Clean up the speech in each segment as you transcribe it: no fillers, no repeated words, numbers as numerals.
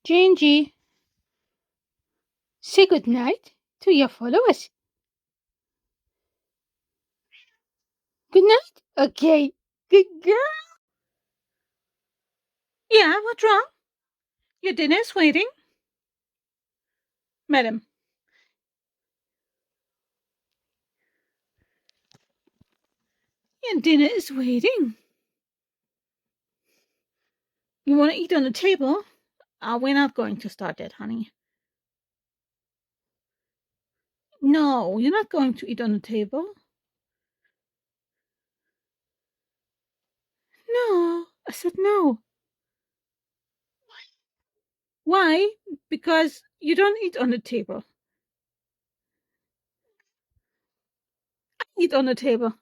Gingy, say good night to your followers. Good night. Okay. Good girl. Yeah, what's wrong? Your dinner is waiting. Madam. Your dinner is waiting. You want to eat on the table? We're not going to start that, honey. No, you're not going to eat on the table. No, I said no. Why? Because you don't eat on the table. I eat on the table.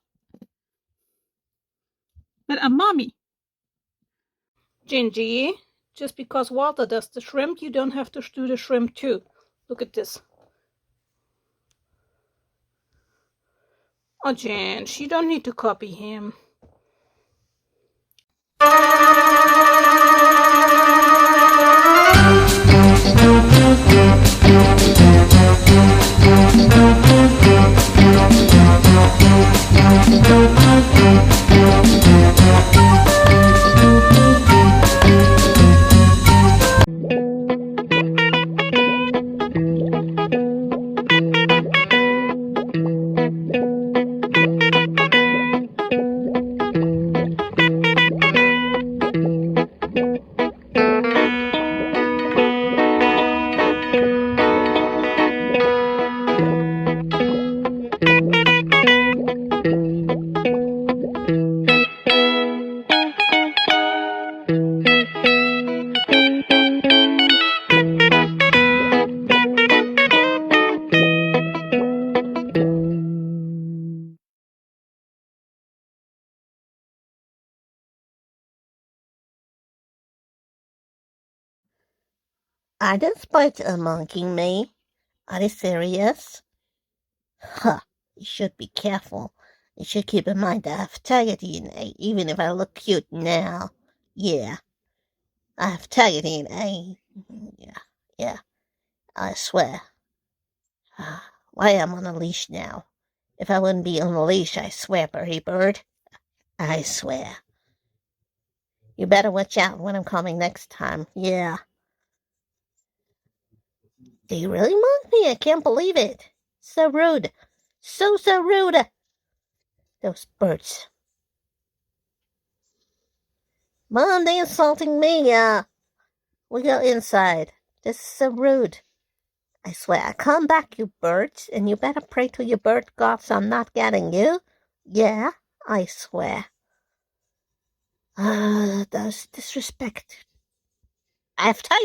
But I'm mommy. Gingy, just because Walter does the shrimp, you don't have to do the shrimp too. Look at this. Oh, Ginge, you don't need to copy him. Are those birds mocking me? Are they serious? Huh, you should be careful. You should keep in mind that I have tiger DNA, even if I look cute now. Yeah, I have tiger DNA. Yeah, I swear. Why am I on a leash now? If I wouldn't be on a leash, I swear, birdie bird. I swear. You better watch out when I'm coming next time. Yeah. Do you really mock me? I can't believe it. So rude. So rude. Those birds. Mom, they insulting me. We go inside. This is so rude. I swear, I come back, you birds, and you better pray to your bird gods I'm not getting you. Yeah, I swear. Those disrespect. I have time.